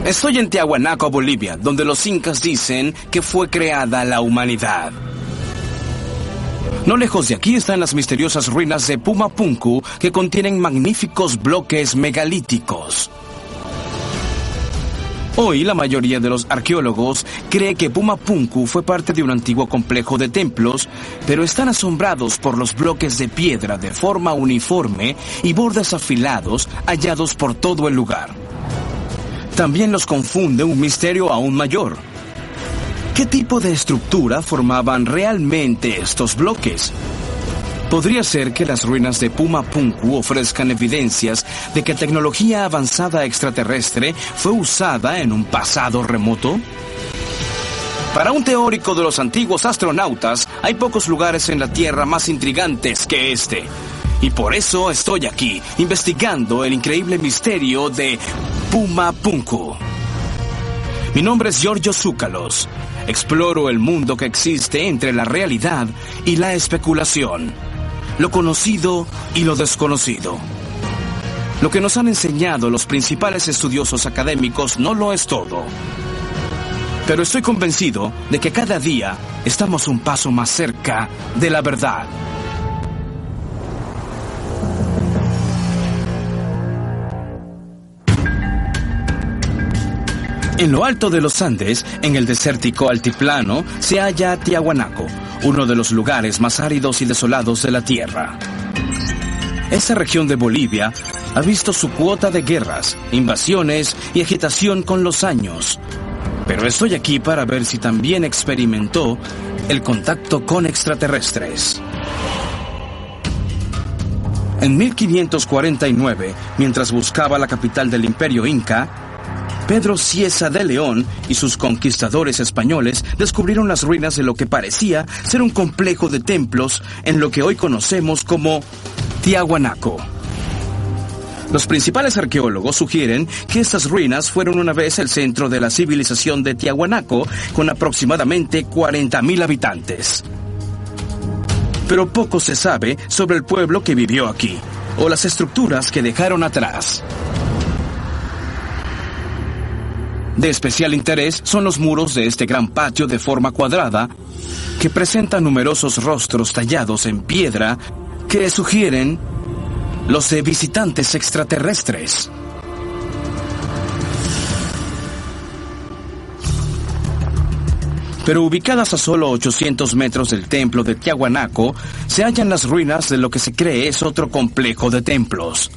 Estoy en Tiahuanaco, Bolivia, donde los incas dicen que fue creada la humanidad. No lejos de aquí están las misteriosas ruinas de Pumapunku, que contienen magníficos bloques megalíticos. Hoy, la mayoría de los arqueólogos cree que Pumapunku fue parte de un antiguo complejo de templos, pero están asombrados por los bloques de piedra de forma uniforme y bordes afilados hallados por todo el lugar. También los confunde un misterio aún mayor. ¿Qué tipo de estructura formaban realmente estos bloques? ¿Podría ser que las ruinas de Pumapunku ofrezcan evidencias de que tecnología avanzada extraterrestre fue usada en un pasado remoto? Para un teórico de los antiguos astronautas, hay pocos lugares en la Tierra más intrigantes que este. Y por eso estoy aquí, investigando el increíble misterio de Pumapunku. Mi nombre es Giorgio Tsoukalos. Exploro el mundo que existe entre la realidad y la especulación, lo conocido y lo desconocido. Lo que nos han enseñado los principales estudiosos académicos no lo es todo. Pero estoy convencido de que cada día estamos un paso más cerca de la verdad. En lo alto de los Andes, en el desértico altiplano, se halla Tiahuanaco, uno de los lugares más áridos y desolados de la Tierra. Esta región de Bolivia ha visto su cuota de guerras, invasiones y agitación con los años. Pero estoy aquí para ver si también experimentó el contacto con extraterrestres. En 1549, mientras buscaba la capital del Imperio Inca, Pedro Cieza de León y sus conquistadores españoles descubrieron las ruinas de lo que parecía ser un complejo de templos en lo que hoy conocemos como Tiahuanaco. Los principales arqueólogos sugieren que estas ruinas fueron una vez el centro de la civilización de Tiahuanaco, con aproximadamente 40.000 habitantes. Pero poco se sabe sobre el pueblo que vivió aquí, o las estructuras que dejaron atrás. De especial interés son los muros de este gran patio de forma cuadrada, que presentan numerosos rostros tallados en piedra que sugieren los de visitantes extraterrestres. Pero ubicadas a solo 800 metros del templo de Tiahuanaco, se hallan las ruinas de lo que se cree es otro complejo de templos.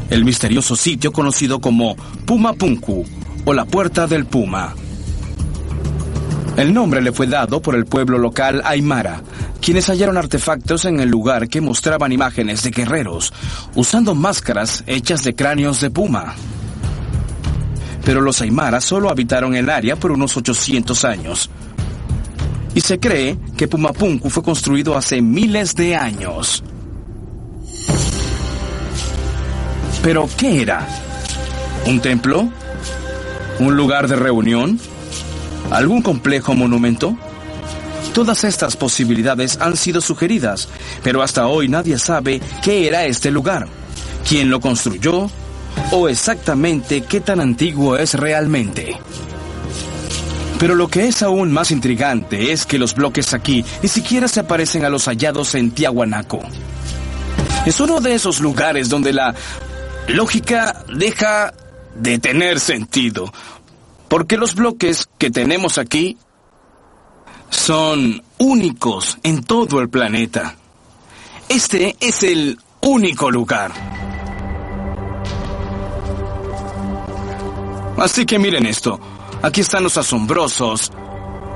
El misterioso sitio conocido como Pumapunku, o la Puerta del Puma. El nombre le fue dado por el pueblo local Aymara, quienes hallaron artefactos en el lugar que mostraban imágenes de guerreros, usando máscaras hechas de cráneos de puma. Pero los Aymaras solo habitaron el área por unos 800 años. Y se cree que Pumapunku fue construido hace miles de años. ¿Pero qué era? ¿Un templo? ¿Un lugar de reunión? ¿Algún complejo monumento? Todas estas posibilidades han sido sugeridas, pero hasta hoy nadie sabe qué era este lugar, quién lo construyó o exactamente qué tan antiguo es realmente. Pero lo que es aún más intrigante es que los bloques aquí ni siquiera se parecen a los hallados en Tiahuanaco. Es uno de esos lugares donde la lógica deja de tener sentido, porque los bloques que tenemos aquí son únicos en todo el planeta. Este es el único lugar. Así que miren esto. Aquí están los asombrosos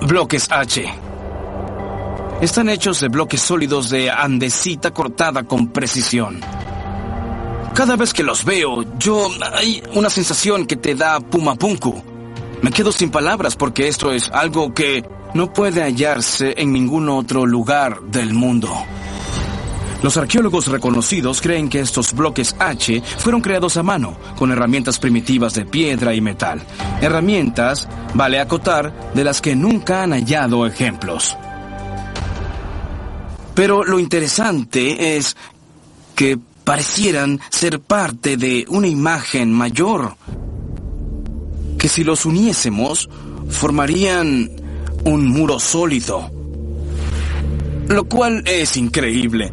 bloques H. Están hechos de bloques sólidos de andesita cortada con precisión. Cada vez que los veo, hay una sensación que te da Pumapunku. Me quedo sin palabras porque esto es algo que no puede hallarse en ningún otro lugar del mundo. Los arqueólogos reconocidos creen que estos bloques H fueron creados a mano, con herramientas primitivas de piedra y metal. Herramientas, vale acotar, de las que nunca han hallado ejemplos. Pero lo interesante es que parecieran ser parte de una imagen mayor. que si los uniésemos, formarían un muro sólido. Lo cual es increíble.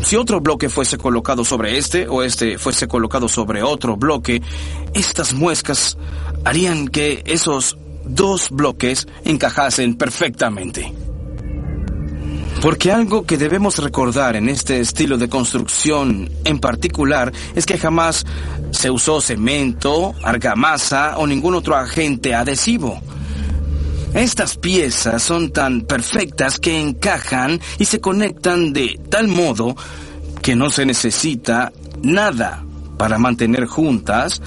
Si otro bloque fuese colocado sobre este, o este fuese colocado sobre otro bloque, estas muescas harían que esos dos bloques encajasen perfectamente. Porque algo que debemos recordar en este estilo de construcción en particular es que jamás se usó cemento, argamasa o ningún otro agente adhesivo. Estas piezas son tan perfectas que encajan y se conectan de tal modo que no se necesita nada para mantener juntas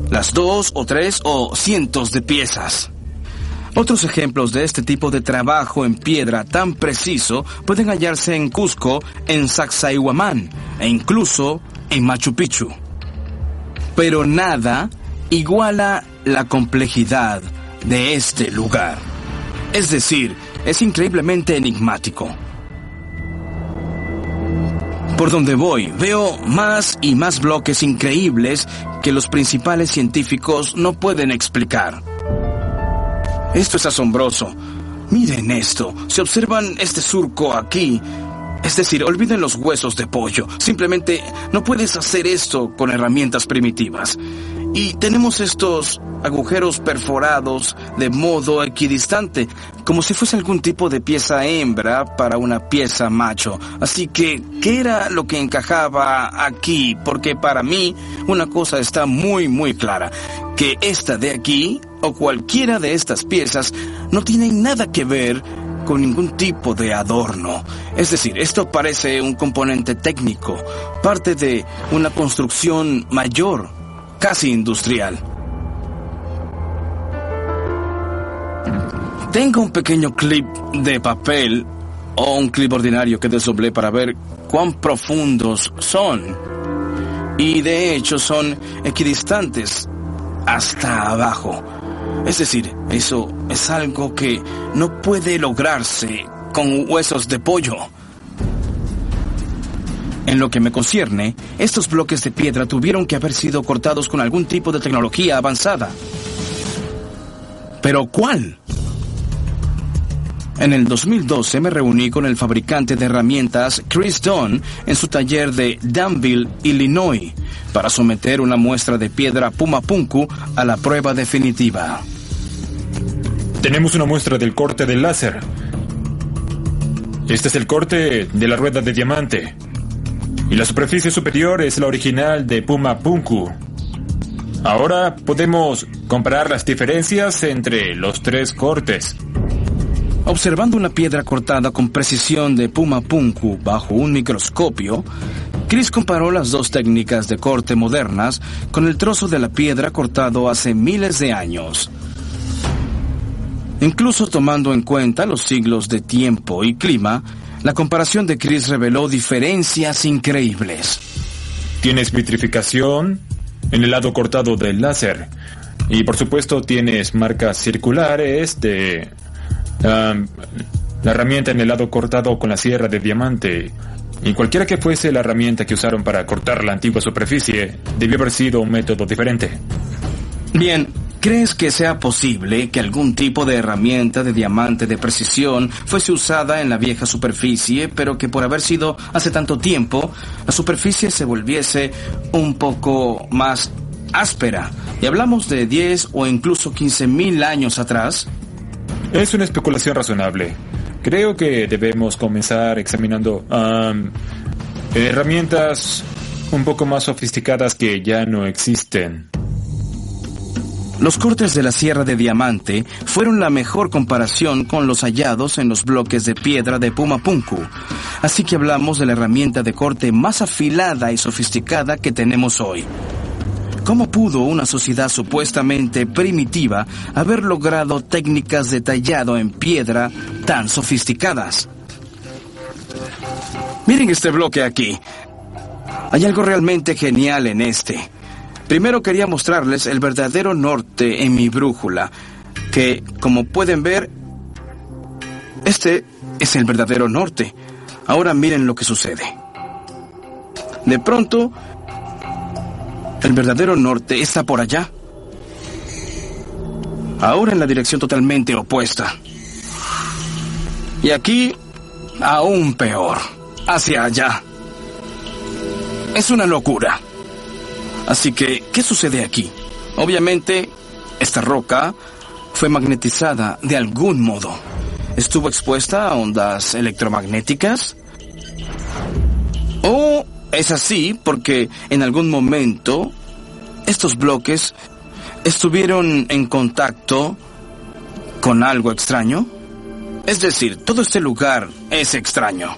las 2 o 3 o cientos de piezas. Otros ejemplos de este tipo de trabajo en piedra tan preciso pueden hallarse en Cusco, en Sacsayhuamán e incluso en Machu Picchu. Pero nada iguala la complejidad de este lugar. Es decir, es increíblemente enigmático. Por donde voy, veo más y más bloques increíbles que los principales científicos no pueden explicar. Esto es asombroso. Miren esto. Si observan este surco aquí, es decir, olviden los huesos de pollo. Simplemente no puedes hacer esto con herramientas primitivas. Y tenemos estos agujeros perforados de modo equidistante, como si fuese algún tipo de pieza hembra para una pieza macho. Así que, ¿qué era lo que encajaba aquí? Porque para mí, una cosa está muy, muy clara. Que esta de aquí, o cualquiera de estas piezas, no tienen nada que ver con ningún tipo de adorno. Es decir, esto parece un componente técnico, parte de una construcción mayor, casi industrial. Tengo un pequeño clip de papel o un clip ordinario que desdoblé para ver cuán profundos son. Y de hecho son equidistantes hasta abajo. Es decir, eso es algo que no puede lograrse con huesos de pollo. En lo que me concierne, estos bloques de piedra tuvieron que haber sido cortados con algún tipo de tecnología avanzada. ¿Pero cuál? En el 2012 me reuní con el fabricante de herramientas Chris Dunn en su taller de Danville, Illinois, para someter una muestra de piedra Puma Punku a la prueba definitiva. Tenemos una muestra del corte del láser. Este es el corte de la rueda de diamante. Y la superficie superior es la original de Puma Punku. Ahora podemos comparar las diferencias entre los tres cortes. Observando una piedra cortada con precisión de Puma Punku bajo un microscopio, Chris comparó las dos técnicas de corte modernas con el trozo de la piedra cortado hace miles de años. Incluso tomando en cuenta los siglos de tiempo y clima, la comparación de Chris reveló diferencias increíbles. Tienes vitrificación en el lado cortado del láser. Y por supuesto tienes marcas circulares de la herramienta en el lado cortado con la sierra de diamante. Y cualquiera que fuese la herramienta que usaron para cortar la antigua superficie, debió haber sido un método diferente. Bien, ¿crees que sea posible que algún tipo de herramienta de diamante de precisión fuese usada en la vieja superficie, pero que por haber sido hace tanto tiempo, la superficie se volviese un poco más áspera? Y hablamos de 10 o incluso 15,000 años atrás. Es una especulación razonable. Creo que debemos comenzar examinando herramientas un poco más sofisticadas que ya no existen. Los cortes de la sierra de diamante fueron la mejor comparación con los hallados en los bloques de piedra de Puma Punku. Así que hablamos de la herramienta de corte más afilada y sofisticada que tenemos hoy. ¿Cómo pudo una sociedad supuestamente primitiva haber logrado técnicas de tallado en piedra tan sofisticadas? Miren este bloque aquí. Hay algo realmente genial en este. Primero quería mostrarles el verdadero norte en mi brújula, que, como pueden ver, este es el verdadero norte. Ahora miren lo que sucede. De pronto, el verdadero norte está por allá. ahora en la dirección totalmente opuesta. Y aquí, aún peor, hacia allá. Es una locura. Así que, ¿qué sucede aquí? Obviamente, esta roca fue magnetizada de algún modo. ¿Estuvo expuesta a ondas electromagnéticas? ¿O es así porque en algún momento estos bloques estuvieron en contacto con algo extraño? Es decir, todo este lugar es extraño.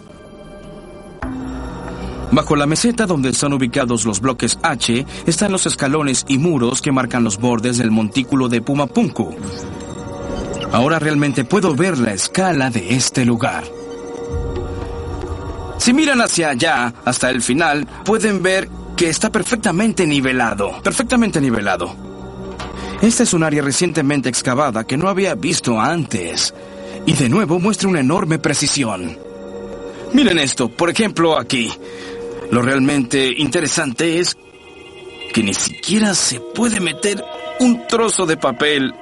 Bajo la meseta donde están ubicados los bloques H están los escalones y muros que marcan los bordes del montículo de Puma Punku. Ahora realmente puedo ver la escala de este lugar. Si miran hacia allá, hasta el final, pueden ver que está perfectamente nivelado. Perfectamente nivelado. Esta es un área recientemente excavada que no había visto antes. Y de nuevo muestra una enorme precisión. Miren esto, por ejemplo, aquí. Lo realmente interesante es que ni siquiera se puede meter un trozo de papel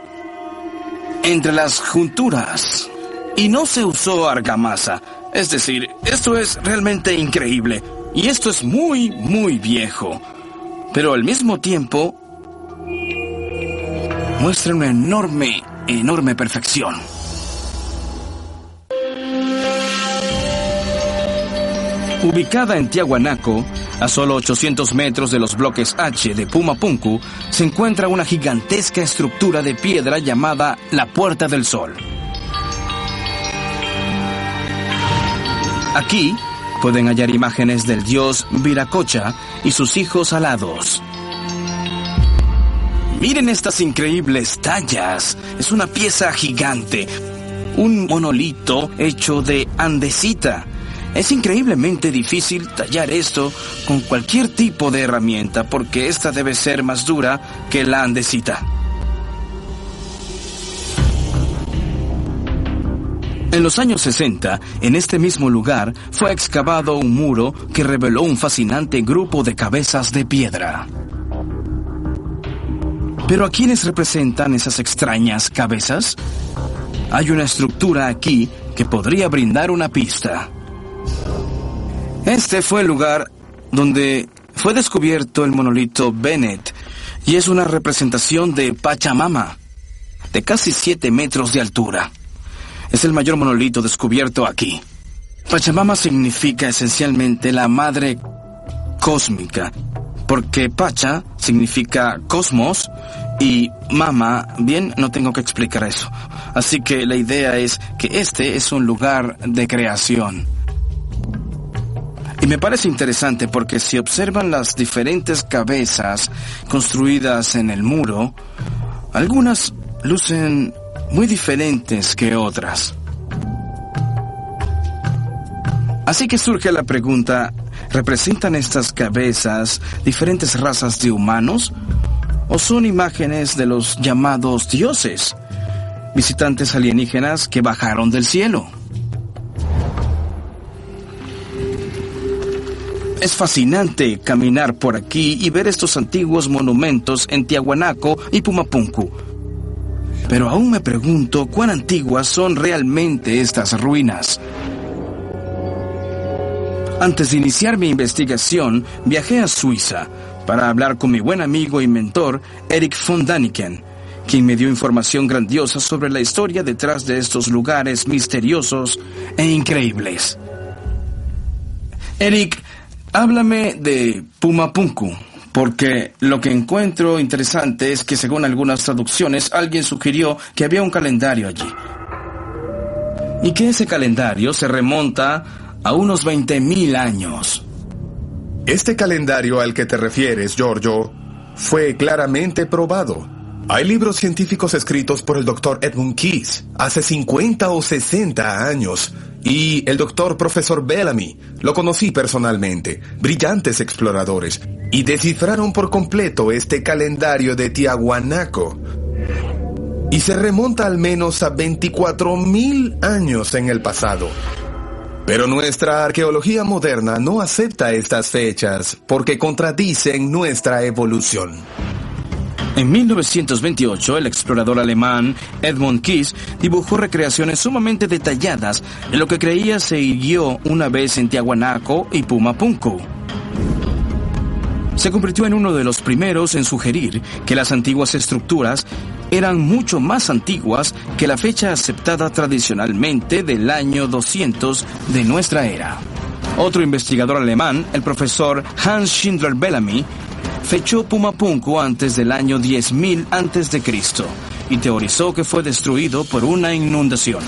entre las junturas. Y no se usó argamasa. Es decir, esto es realmente increíble. Y esto es muy, muy viejo. Pero al mismo tiempo muestra una enorme, enorme perfección. Ubicada en Tiahuanaco, a solo 800 metros de los bloques H de Puma Punku, se encuentra una gigantesca estructura de piedra llamada la Puerta del Sol. Aquí pueden hallar imágenes del dios Viracocha y sus hijos alados. Miren estas increíbles tallas. Es una pieza gigante. Un monolito hecho de andesita. Es increíblemente difícil tallar esto con cualquier tipo de herramienta porque esta debe ser más dura que la andesita. En los años 60, en este mismo lugar, fue excavado un muro que reveló un fascinante grupo de cabezas de piedra. ¿Pero a quiénes representan esas extrañas cabezas? Hay una estructura aquí que podría brindar una pista. Este fue el lugar donde fue descubierto el monolito Bennett y es una representación de Pachamama, de casi 7 metros de altura. Es el mayor monolito descubierto aquí. Pachamama significa esencialmente la madre cósmica, porque Pacha significa cosmos y Mama, bien, no tengo que explicar eso. Así que la idea es que este es un lugar de creación. Y me parece interesante porque si observan las diferentes cabezas construidas en el muro, algunas lucen muy diferentes que otras. Así que surge la pregunta, ¿representan estas cabezas diferentes razas de humanos? ¿O son imágenes de los llamados dioses, visitantes alienígenas que bajaron del cielo? Es fascinante caminar por aquí y ver estos antiguos monumentos en Tiahuanaco y Puma Punku. Pero aún me pregunto cuán antiguas son realmente estas ruinas. Antes de iniciar mi investigación, viajé a Suiza para hablar con mi buen amigo y mentor, Eric von Daniken, quien me dio información grandiosa sobre la historia detrás de estos lugares misteriosos e increíbles. Eric, háblame de Puma Punku, porque lo que encuentro interesante es que según algunas traducciones alguien sugirió que había un calendario allí. Y que ese calendario se remonta a unos 20.000 años. Este calendario al que te refieres, Giorgio, fue claramente probado. Hay libros científicos escritos por el Dr. Edmund Keyes hace 50 o 60 años. Y el Dr. Profesor Bellamy, lo conocí personalmente, brillantes exploradores, y descifraron por completo este calendario de Tiahuanaco. Y se remonta al menos a 24.000 años en el pasado. Pero nuestra arqueología moderna no acepta estas fechas porque contradicen nuestra evolución. En 1928, el explorador alemán Edmund Kiss dibujó recreaciones sumamente detalladas de lo que creía se hirió una vez en Tiahuanaco y Puma Punku. Se convirtió en uno de los primeros en sugerir que las antiguas estructuras eran mucho más antiguas que la fecha aceptada tradicionalmente del año 200 de nuestra era. Otro investigador alemán, el profesor Hans Schindler Bellamy, fechó Puma Punku antes del año 10.000 a.C. y teorizó que fue destruido por una inundación.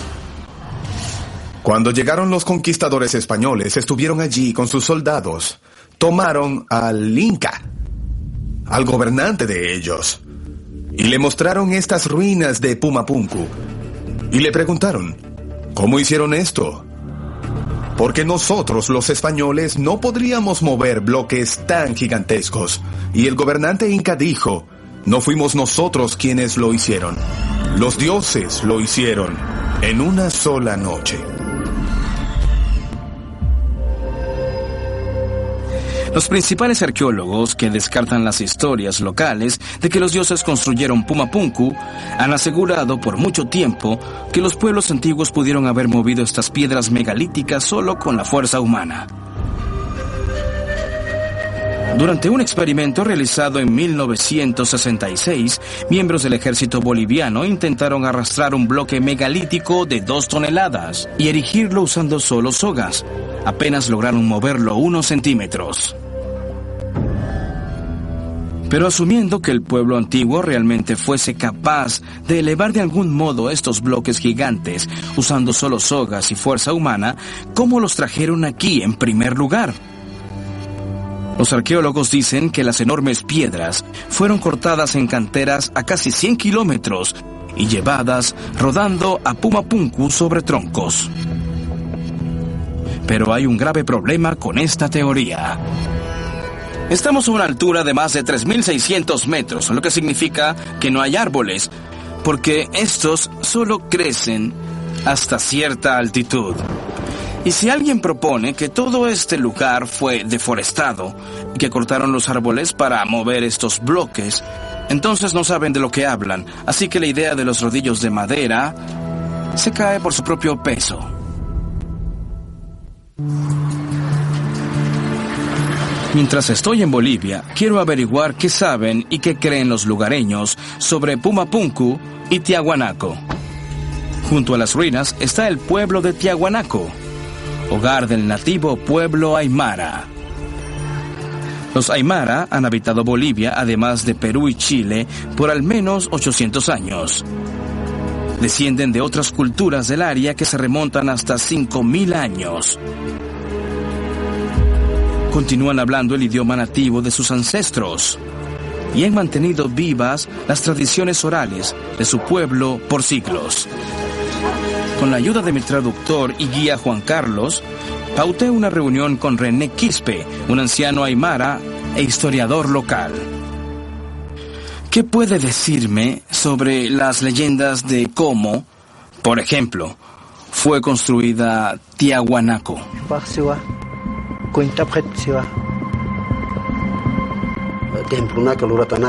Cuando llegaron los conquistadores españoles, estuvieron allí con sus soldados. Tomaron al Inca, al gobernante de ellos, y le mostraron estas ruinas de Puma Punku. Y le preguntaron, ¿cómo hicieron esto? Porque nosotros, los españoles, no podríamos mover bloques tan gigantescos. Y el gobernante inca dijo, no fuimos nosotros quienes lo hicieron. Los dioses lo hicieron en una sola noche. Los principales arqueólogos que descartan las historias locales de que los dioses construyeron Puma Punku han asegurado por mucho tiempo que los pueblos antiguos pudieron haber movido estas piedras megalíticas solo con la fuerza humana. Durante un experimento realizado en 1966, miembros del ejército boliviano intentaron arrastrar un bloque megalítico de 2 toneladas y erigirlo usando solo sogas. Apenas lograron moverlo unos centímetros. Pero asumiendo que el pueblo antiguo realmente fuese capaz de elevar de algún modo estos bloques gigantes usando solo sogas y fuerza humana, ¿cómo los trajeron aquí en primer lugar? Los arqueólogos dicen que las enormes piedras fueron cortadas en canteras a casi 100 kilómetros y llevadas rodando a Puma Punku sobre troncos. Pero hay un grave problema con esta teoría. Estamos a una altura de más de 3.600 metros, lo que significa que no hay árboles, porque estos solo crecen hasta cierta altitud. Y si alguien propone que todo este lugar fue deforestado y que cortaron los árboles para mover estos bloques, entonces no saben de lo que hablan, así que la idea de los rodillos de madera se cae por su propio peso. Mientras estoy en Bolivia, quiero averiguar qué saben y qué creen los lugareños sobre Puma Punku y Tiahuanaco. Junto a las ruinas está el pueblo de Tiahuanaco, hogar del nativo pueblo Aymara. Los Aymara han habitado Bolivia, además de Perú y Chile, por al menos 800 años. Descienden de otras culturas del área que se remontan hasta 5.000 años. Continúan hablando el idioma nativo de sus ancestros y han mantenido vivas las tradiciones orales de su pueblo por siglos. Con la ayuda de mi traductor y guía Juan Carlos, pauté una reunión con René Quispe, un anciano aymara e historiador local. ¿Qué puede decirme sobre las leyendas de cómo, por ejemplo, fue construida Tiahuanaco?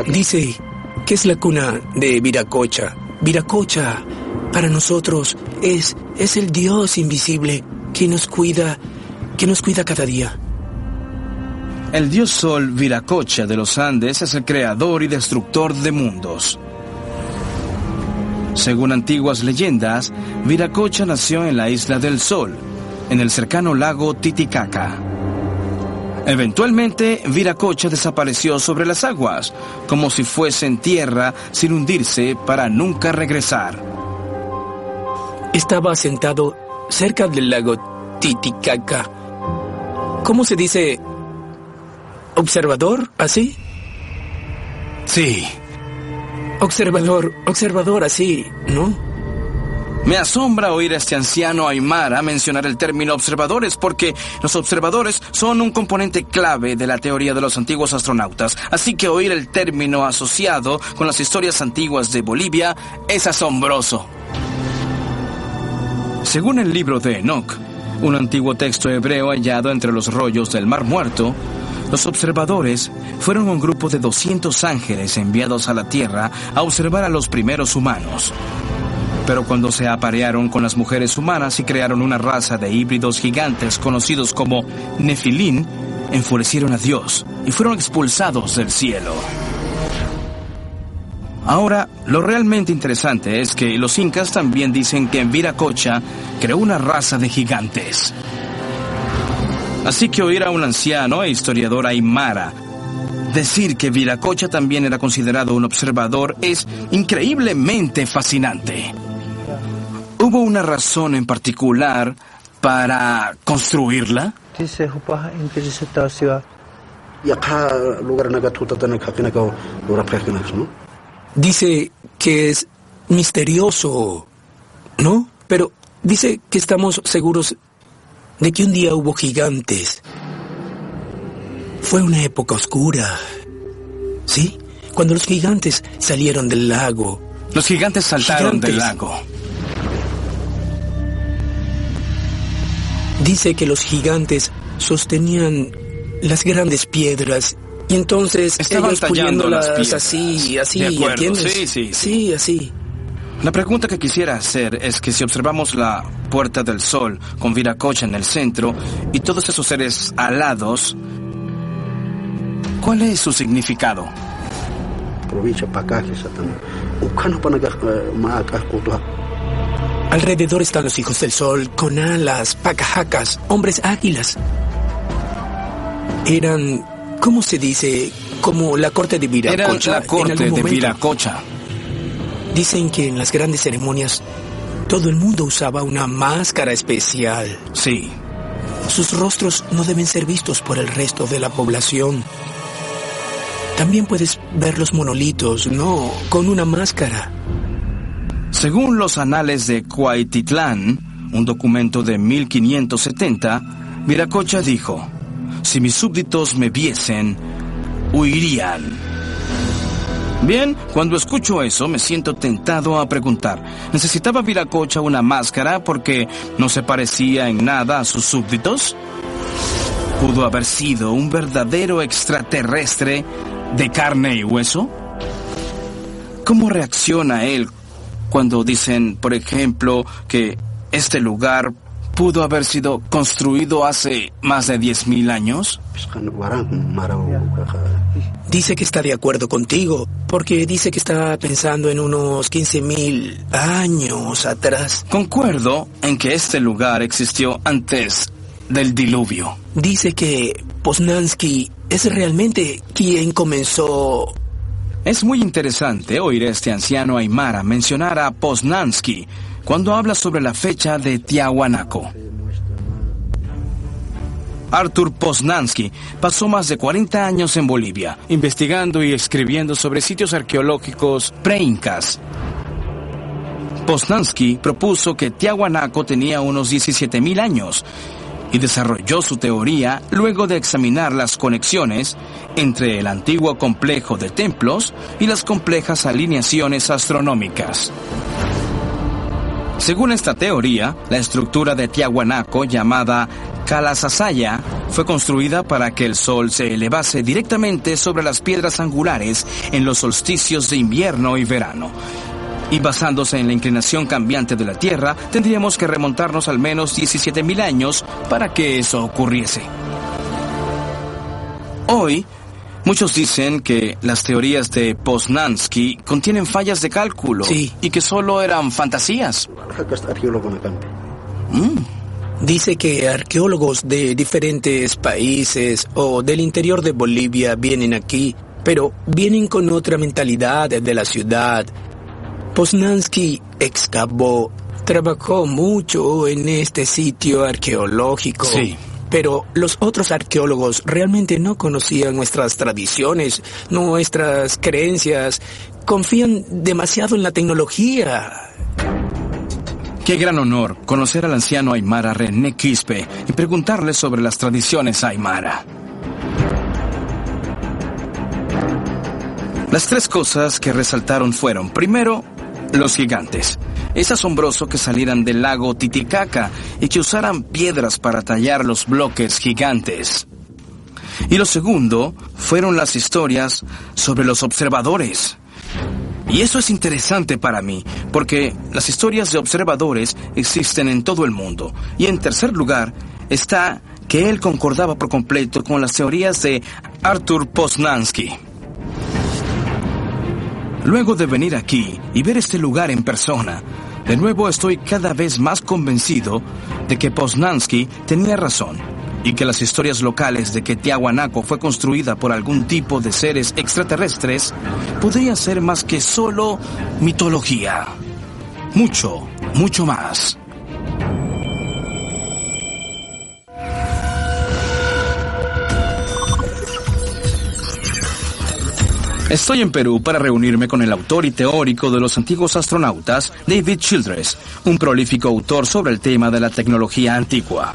Dice que es la cuna de Viracocha. Viracocha, para nosotros, es el Dios invisible que nos cuida cada día. El dios Sol Viracocha de los Andes es el creador y destructor de mundos. Según antiguas leyendas, Viracocha nació en la Isla del Sol, en el cercano lago Titicaca. Eventualmente, Viracocha desapareció sobre las aguas, como si fuese en tierra sin hundirse para nunca regresar. Estaba asentado cerca del lago Titicaca. ¿Cómo se dice? ¿Observador? ¿Así? Sí. Observador así, ¿no? Me asombra oír a este anciano aymara mencionar el término observadores, porque los observadores son un componente clave de la teoría de los antiguos astronautas. Así que oír el término asociado con las historias antiguas de Bolivia es asombroso. Según el libro de Enoch, un antiguo texto hebreo hallado entre los rollos del Mar Muerto, Los observadores fueron un grupo de 200 ángeles enviados a la Tierra a observar a los primeros humanos. Pero cuando se aparearon con las mujeres humanas y crearon una raza de híbridos gigantes conocidos como Nefilín, enfurecieron a Dios y fueron expulsados del cielo. Ahora, lo realmente interesante es que los incas también dicen que Viracocha creó una raza de gigantes. Así que oír a un anciano e historiador aymara decir que Viracocha también era considerado un observador es increíblemente fascinante. ¿Hubo una razón en particular para construirla? Dice que es misterioso, ¿no? Pero dice que estamos seguros de que un día hubo gigantes. Fue una época oscura, ¿sí? Cuando los gigantes salieron del lago. Los gigantes saltaron del lago. Dice que los gigantes sostenían las grandes piedras y entonces estaban ellos puliéndolas así, de acuerdo, ¿entiendes? Sí, así. La pregunta que quisiera hacer es que si observamos la Puerta del Sol con Viracocha en el centro y todos esos seres alados, ¿cuál es su significado? Alrededor están los hijos del sol con alas, pacajacas, hombres águilas. Eran, ¿cómo se dice? Como la corte de Viracocha. Era la corte de Viracocha. Dicen que en las grandes ceremonias todo el mundo usaba una máscara especial. Sí. Sus rostros no deben ser vistos por el resto de la población. También puedes ver los monolitos, no, con una máscara. Según los anales de Cuaititlán, un documento de 1570, Viracocha dijo: si mis súbditos me viesen, huirían. Bien, cuando escucho eso me siento tentado a preguntar, ¿necesitaba Viracocha una máscara porque no se parecía en nada a sus súbditos? ¿Pudo haber sido un verdadero extraterrestre de carne y hueso? ¿Cómo reacciona él cuando dicen, por ejemplo, que este lugar pudo haber sido construido hace más de 10.000 años? Dice que está de acuerdo contigo, porque dice que está pensando en unos 15.000 años atrás. Concuerdo en que este lugar existió antes del diluvio. Dice que Poznański es realmente quien comenzó. Es muy interesante oír a este anciano aymara mencionar a Poznański cuando habla sobre la fecha de Tiahuanaco. Artur Poznański pasó más de 40 años en Bolivia, investigando y escribiendo sobre sitios arqueológicos pre-incas. Poznański propuso que Tiahuanaco tenía unos 17.000 años y desarrolló su teoría luego de examinar las conexiones entre el antiguo complejo de templos y las complejas alineaciones astronómicas. Según esta teoría, la estructura de Tiahuanaco, llamada Calasasaya, fue construida para que el sol se elevase directamente sobre las piedras angulares en los solsticios de invierno y verano. Y basándose en la inclinación cambiante de la Tierra, tendríamos que remontarnos al menos 17.000 años para que eso ocurriese. Hoy, muchos dicen que las teorías de Poznański contienen fallas de cálculo, sí, y que solo eran fantasías. Dice que arqueólogos de diferentes países o del interior de Bolivia vienen aquí, pero vienen con otra mentalidad de la ciudad. Poznański excavó, trabajó mucho en este sitio arqueológico. Sí. Pero los otros arqueólogos realmente no conocían nuestras tradiciones, nuestras creencias. Confían demasiado en la tecnología. Qué gran honor conocer al anciano aymara René Quispe y preguntarle sobre las tradiciones aymara. Las tres cosas que resaltaron fueron, primero, los gigantes. Es asombroso que salieran del lago Titicaca y que usaran piedras para tallar los bloques gigantes. Y lo segundo fueron las historias sobre los observadores. Y eso es interesante para mí, porque las historias de observadores existen en todo el mundo. Y en tercer lugar está que él concordaba por completo con las teorías de Arthur Poznański. Luego de venir aquí y ver este lugar en persona, de nuevo estoy cada vez más convencido de que Poznański tenía razón y que las historias locales de que Tiahuanaco fue construida por algún tipo de seres extraterrestres podría ser más que solo mitología. Mucho, mucho más. Estoy en Perú para reunirme con el autor y teórico de los antiguos astronautas, David Childress, un prolífico autor sobre el tema de la tecnología antigua.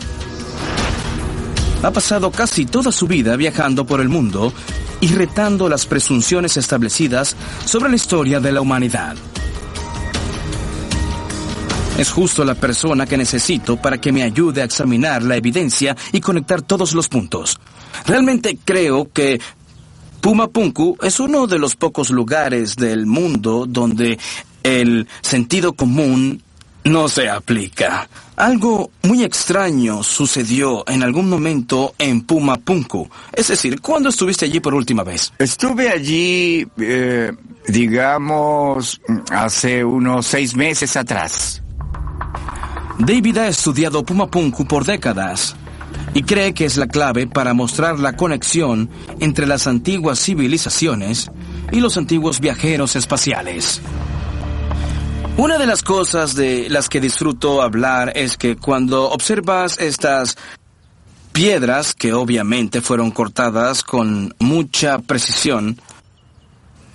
Ha pasado casi toda su vida viajando por el mundo y retando las presunciones establecidas sobre la historia de la humanidad. Es justo la persona que necesito para que me ayude a examinar la evidencia y conectar todos los puntos. Realmente creo que Puma Punku es uno de los pocos lugares del mundo donde el sentido común no se aplica. Algo muy extraño sucedió en algún momento en Puma Punku. Es decir, ¿cuándo estuviste allí por última vez? Estuve allí, digamos, hace unos 6 meses atrás. David ha estudiado Puma Punku por décadas y cree que es la clave para mostrar la conexión entre las antiguas civilizaciones y los antiguos viajeros espaciales. Una de las cosas de las que disfruto hablar es que cuando observas estas piedras, que obviamente fueron cortadas con mucha precisión,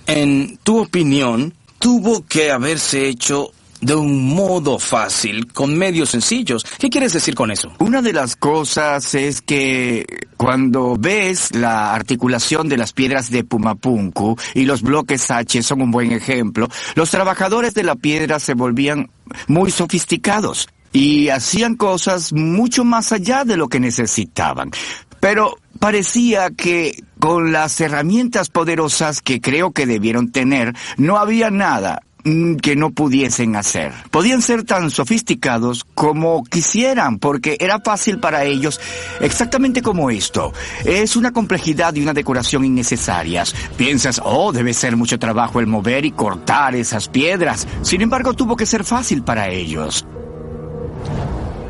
en tu opinión, tuvo que haberse hecho de un modo fácil, con medios sencillos. ¿Qué quieres decir con eso? Una de las cosas es que cuando ves la articulación de las piedras de Puma Punku, y los bloques H son un buen ejemplo, los trabajadores de la piedra se volvían muy sofisticados y hacían cosas mucho más allá de lo que necesitaban. Pero parecía que con las herramientas poderosas que creo que debieron tener, no había nada que no pudiesen hacer. Podían ser tan sofisticados como quisieran, porque era fácil para ellos, exactamente como esto. Es una complejidad y una decoración innecesarias. Piensas, debe ser mucho trabajo el mover y cortar esas piedras. Sin embargo, tuvo que ser fácil para ellos.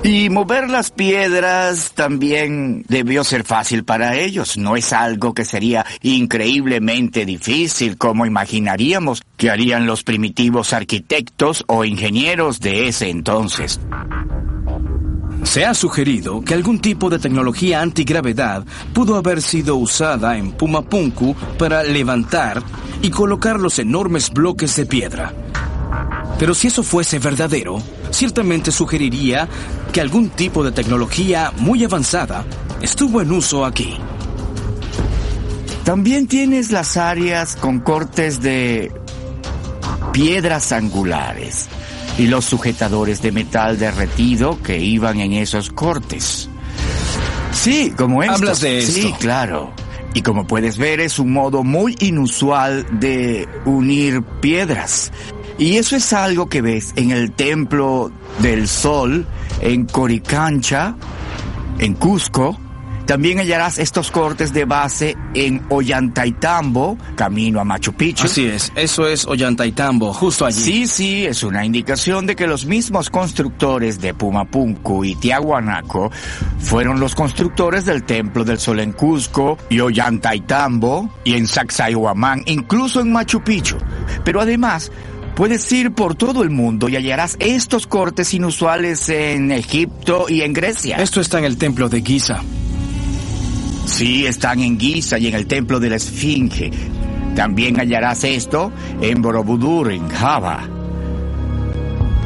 Y mover las piedras también debió ser fácil para ellos. No es algo que sería increíblemente difícil, como imaginaríamos que harían los primitivos arquitectos o ingenieros de ese entonces. Se ha sugerido que algún tipo de tecnología antigravedad pudo haber sido usada en Puma Punku para levantar y colocar los enormes bloques de piedra. Pero si eso fuese verdadero, ciertamente sugeriría que algún tipo de tecnología muy avanzada estuvo en uso aquí. También tienes las áreas con cortes de piedras angulares y los sujetadores de metal derretido que iban en esos cortes. Sí, como estos. ¿Hablas de esto? Sí, claro. Y como puedes ver, es un modo muy inusual de unir piedras. Y eso es algo que ves en el Templo del Sol, en Coricancha, en Cusco. También hallarás estos cortes de base en Ollantaytambo, camino a Machu Picchu. Así es, eso es Ollantaytambo, justo allí. Sí, es una indicación de que los mismos constructores de Puma Punku y Tiahuanaco fueron los constructores del Templo del Sol en Cusco y Ollantaytambo y en Sacsayhuamán, incluso en Machu Picchu. Pero además, puedes ir por todo el mundo y hallarás estos cortes inusuales en Egipto y en Grecia. Esto está en el templo de Giza. Sí, están en Giza y en el templo de la Esfinge. También hallarás esto en Borobudur, en Java,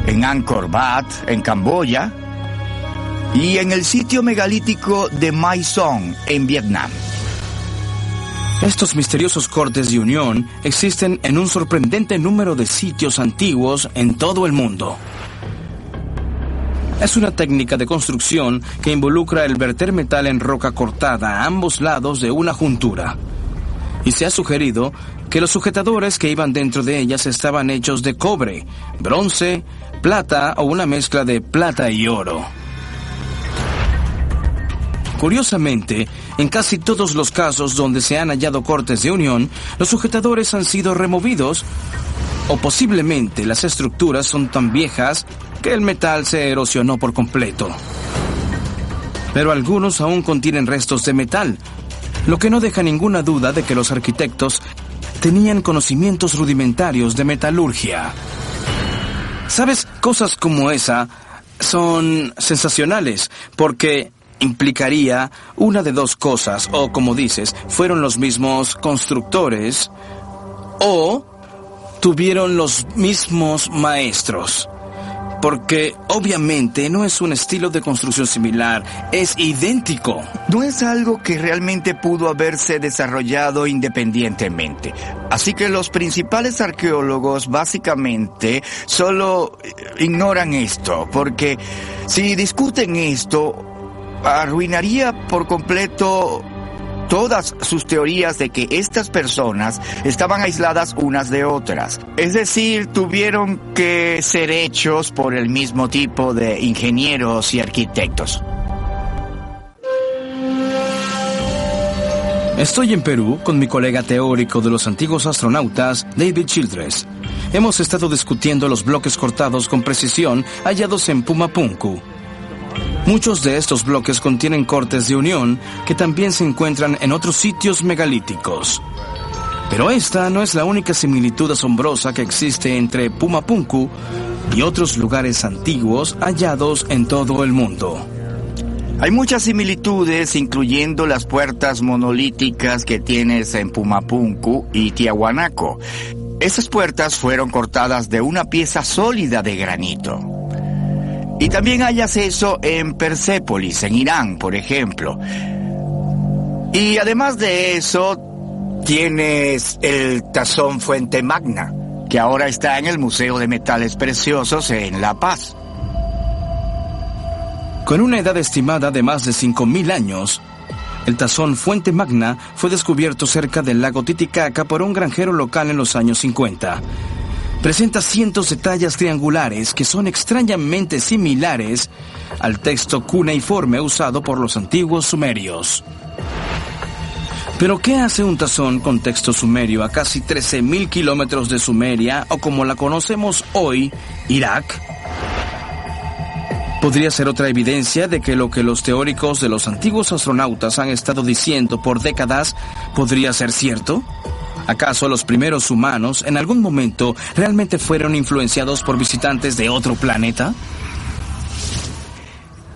en Angkor Wat, en Camboya, y en el sitio megalítico de Mai Son, en Vietnam. Estos misteriosos cortes de unión existen en un sorprendente número de sitios antiguos en todo el mundo. Es una técnica de construcción que involucra el verter metal en roca cortada a ambos lados de una juntura. Y se ha sugerido que los sujetadores que iban dentro de ellas estaban hechos de cobre, bronce, plata o una mezcla de plata y oro. Curiosamente, en casi todos los casos donde se han hallado cortes de unión, los sujetadores han sido removidos o posiblemente las estructuras son tan viejas que el metal se erosionó por completo. Pero algunos aún contienen restos de metal, lo que no deja ninguna duda de que los arquitectos tenían conocimientos rudimentarios de metalurgia. ¿Sabes? Cosas como esa son sensacionales porque implicaría una de dos cosas, o como dices, fueron los mismos constructores o tuvieron los mismos maestros. Porque obviamente no es un estilo de construcción similar, es idéntico. No es algo que realmente pudo haberse desarrollado independientemente. Así que los principales arqueólogos básicamente solo ignoran esto, porque si discuten esto, arruinaría por completo todas sus teorías de que estas personas estaban aisladas unas de otras. Es decir, tuvieron que ser hechos por el mismo tipo de ingenieros y arquitectos. Estoy en Perú con mi colega teórico de los antiguos astronautas, David Childress. Hemos estado discutiendo los bloques cortados con precisión hallados en Pumapunku. Muchos de estos bloques contienen cortes de unión que también se encuentran en otros sitios megalíticos. Pero esta no es la única similitud asombrosa que existe entre Pumapunku y otros lugares antiguos hallados en todo el mundo. Hay muchas similitudes, incluyendo las puertas monolíticas que tienes en Pumapunku y Tiahuanaco. Esas puertas fueron cortadas de una pieza sólida de granito. Y también hayas eso en Persépolis, en Irán, por ejemplo. Y además de eso, tienes el tazón Fuente Magna, que ahora está en el Museo de Metales Preciosos en La Paz. Con una edad estimada de más de 5.000 años, el tazón Fuente Magna fue descubierto cerca del lago Titicaca por un granjero local en los años 50. Presenta cientos de tallas triangulares que son extrañamente similares al texto cuneiforme usado por los antiguos sumerios. ¿Pero qué hace un tazón con texto sumerio a casi 13.000 kilómetros de Sumeria, o como la conocemos hoy, Irak? ¿Podría ser otra evidencia de que lo que los teóricos de los antiguos astronautas han estado diciendo por décadas podría ser cierto? ¿Acaso los primeros humanos en algún momento realmente fueron influenciados por visitantes de otro planeta?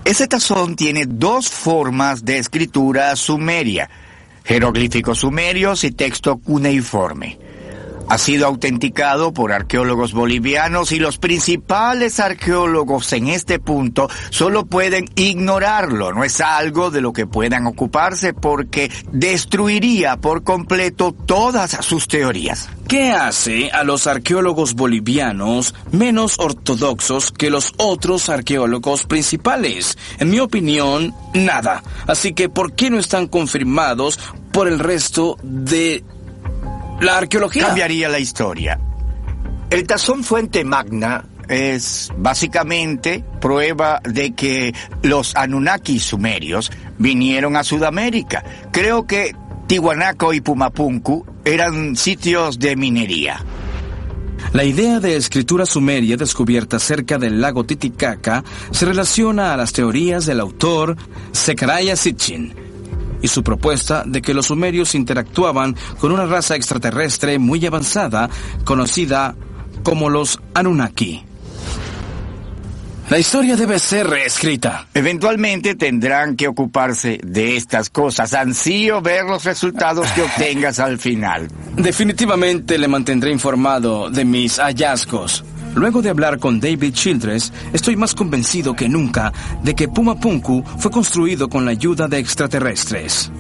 Ese tazón tiene dos formas de escritura sumeria: jeroglíficos sumerios y texto cuneiforme. Ha sido autenticado por arqueólogos bolivianos y los principales arqueólogos en este punto solo pueden ignorarlo. No es algo de lo que puedan ocuparse porque destruiría por completo todas sus teorías. ¿Qué hace a los arqueólogos bolivianos menos ortodoxos que los otros arqueólogos principales? En mi opinión, nada. Así que, ¿por qué no están confirmados por el resto de la arqueología? Cambiaría la historia. El tazón Fuente Magna es básicamente prueba de que los Anunnaki sumerios vinieron a Sudamérica. Creo que Tiahuanaco y Pumapunku eran sitios de minería. La idea de escritura sumeria descubierta cerca del lago Titicaca se relaciona a las teorías del autor Zecharia Sitchin y su propuesta de que los sumerios interactuaban con una raza extraterrestre muy avanzada conocida como los Anunnaki. La historia debe ser reescrita. Eventualmente tendrán que ocuparse de estas cosas. Ansío ver los resultados que obtengas al final. Definitivamente le mantendré informado de mis hallazgos. Luego de hablar con David Childress, estoy más convencido que nunca de que Pumapunku fue construido con la ayuda de extraterrestres.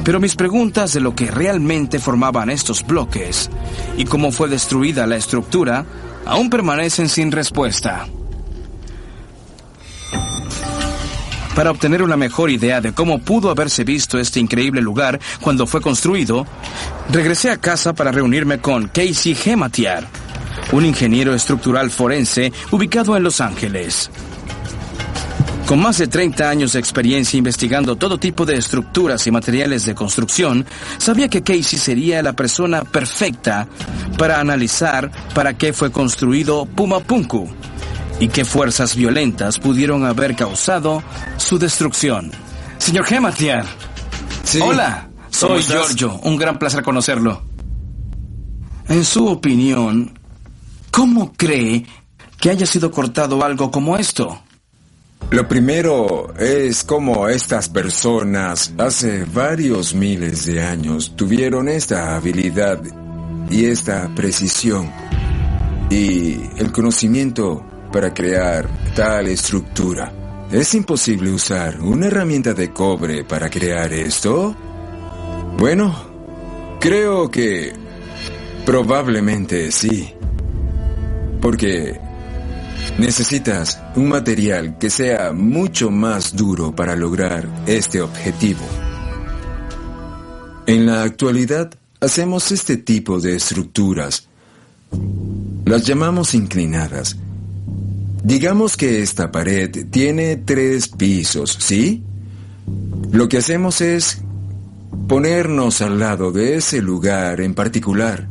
Pero mis preguntas de lo que realmente formaban estos bloques y cómo fue destruida la estructura aún permanecen sin respuesta. Para obtener una mejor idea de cómo pudo haberse visto este increíble lugar cuando fue construido, regresé a casa para reunirme con Casey Hematiar, un ingeniero estructural forense ubicado en Los Ángeles. Con más de 30 años de experiencia investigando todo tipo de estructuras y materiales de construcción, sabía que Casey sería la persona perfecta para analizar para qué fue construido Puma Punku y qué fuerzas violentas pudieron haber causado su destrucción. Señor Hematiar. Sí. Hola, soy Giorgio. Un gran placer conocerlo. En su opinión, ¿cómo cree que haya sido cortado algo como esto? Lo primero es cómo estas personas hace varios miles de años tuvieron esta habilidad y esta precisión y el conocimiento para crear tal estructura. ¿Es imposible usar una herramienta de cobre para crear esto? Bueno, creo que probablemente sí. Porque necesitas un material que sea mucho más duro para lograr este objetivo. En la actualidad, hacemos este tipo de estructuras. Las llamamos inclinadas. Digamos que esta pared tiene 3 pisos, ¿sí? Lo que hacemos es ponernos al lado de ese lugar en particular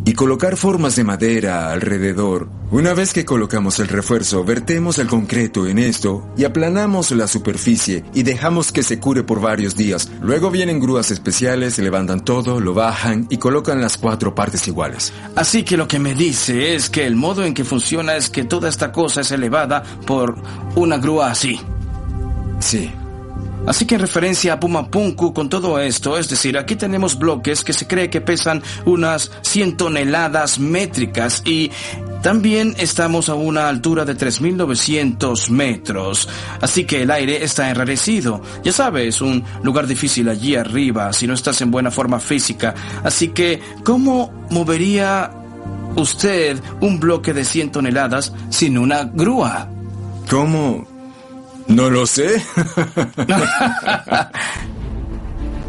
y colocar formas de madera alrededor. Una vez que colocamos el refuerzo, vertemos el concreto en esto y aplanamos la superficie y dejamos que se cure por varios días. Luego vienen grúas especiales, levantan todo, lo bajan y colocan las 4 partes iguales. Así que lo que me dice es que el modo en que funciona es que toda esta cosa es elevada por una grúa así. Sí. Así que en referencia a Puma Punku con todo esto, es decir, aquí tenemos bloques que se cree que pesan unas 100 toneladas métricas y también estamos a una altura de 3.900 metros. Así que el aire está enrarecido. Ya sabes, un lugar difícil allí arriba si no estás en buena forma física. Así que, ¿cómo movería usted un bloque de 100 toneladas sin una grúa? ¿Cómo? No lo sé.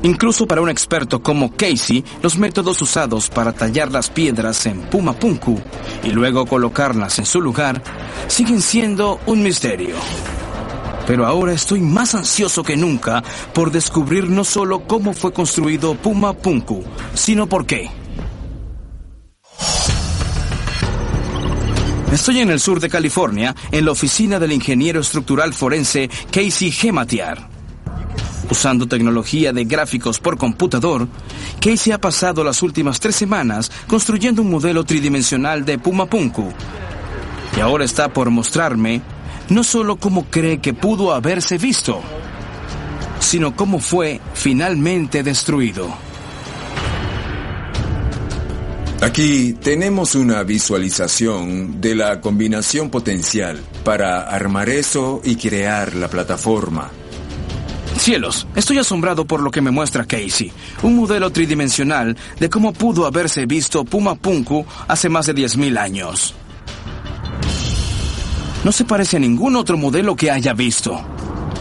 Incluso para un experto como Casey, los métodos usados para tallar las piedras en Puma Punku y luego colocarlas en su lugar siguen siendo un misterio. Pero ahora estoy más ansioso que nunca por descubrir no solo cómo fue construido Puma Punku, sino por qué. Estoy en el sur de California, en la oficina del ingeniero estructural forense Casey Hematiar. Usando tecnología de gráficos por computador, Casey ha pasado las últimas 3 semanas construyendo un modelo tridimensional de Puma Punku. Y ahora está por mostrarme no solo cómo cree que pudo haberse visto, sino cómo fue finalmente destruido. Aquí tenemos una visualización de la combinación potencial para armar eso y crear la plataforma. Cielos, estoy asombrado por lo que me muestra Casey. Un modelo tridimensional de cómo pudo haberse visto Puma Punku hace más de 10.000 años. No se parece a ningún otro modelo que haya visto.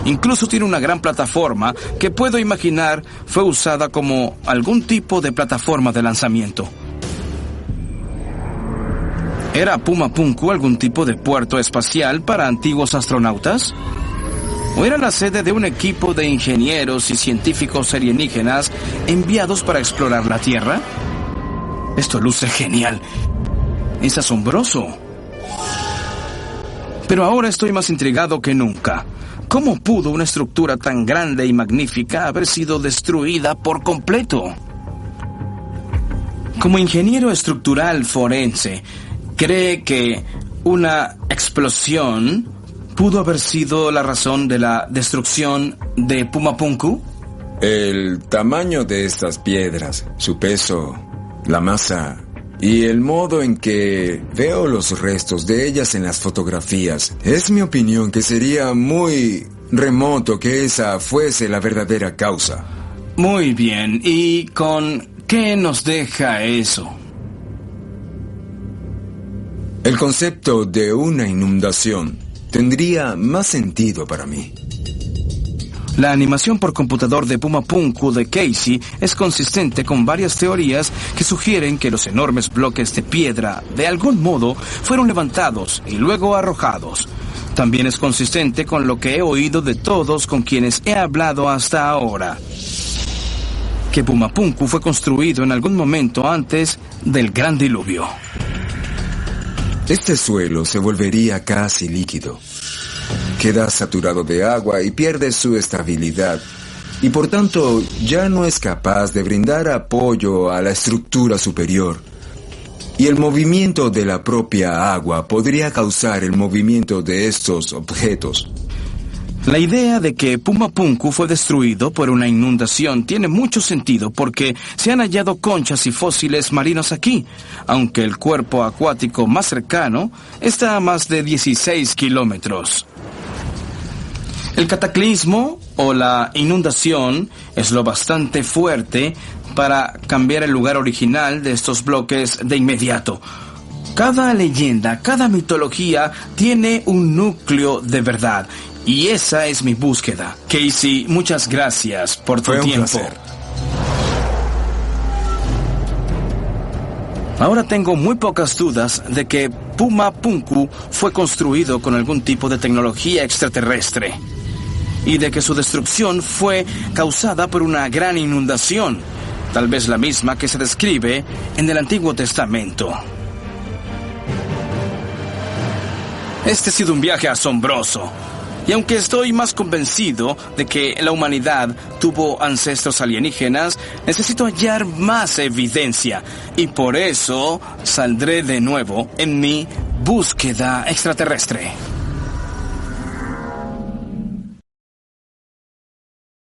Incluso tiene una gran plataforma que puedo imaginar fue usada como algún tipo de plataforma de lanzamiento. ¿Era Puma Punku algún tipo de puerto espacial para antiguos astronautas? ¿O era la sede de un equipo de ingenieros y científicos alienígenas enviados para explorar la Tierra? Esto luce genial. Es asombroso. Pero ahora estoy más intrigado que nunca. ¿Cómo pudo una estructura tan grande y magnífica haber sido destruida por completo? Como ingeniero estructural forense, ¿cree que una explosión pudo haber sido la razón de la destrucción de Puma Punku? El tamaño de estas piedras, su peso, la masa y el modo en que veo los restos de ellas en las fotografías, es mi opinión que sería muy remoto que esa fuese la verdadera causa. Muy bien, ¿y con qué nos deja eso? El concepto de una inundación tendría más sentido para mí. La animación por computador de Puma Punku de Casey es consistente con varias teorías que sugieren que los enormes bloques de piedra, de algún modo, fueron levantados y luego arrojados. También es consistente con lo que he oído de todos con quienes he hablado hasta ahora. Que Puma Punku fue construido en algún momento antes del Gran Diluvio. Este suelo se volvería casi líquido. Queda saturado de agua y pierde su estabilidad, y por tanto ya no es capaz de brindar apoyo a la estructura superior. Y el movimiento de la propia agua podría causar el movimiento de estos objetos. La idea de que Puma Punku fue destruido por una inundación tiene mucho sentido porque se han hallado conchas y fósiles marinos aquí, aunque el cuerpo acuático más cercano está a más de 16 kilómetros. El cataclismo o la inundación es lo bastante fuerte para cambiar el lugar original de estos bloques de inmediato. Cada leyenda, cada mitología tiene un núcleo de verdad. Y esa es mi búsqueda. Casey, muchas gracias por tu tiempo. Fue un placer. Ahora tengo muy pocas dudas de que Puma Punku fue construido con algún tipo de tecnología extraterrestre y de que su destrucción fue causada por una gran inundación, tal vez la misma que se describe en el Antiguo Testamento. Este ha sido un viaje asombroso. Y aunque estoy más convencido de que la humanidad tuvo ancestros alienígenas, necesito hallar más evidencia. Y por eso saldré de nuevo en mi búsqueda extraterrestre.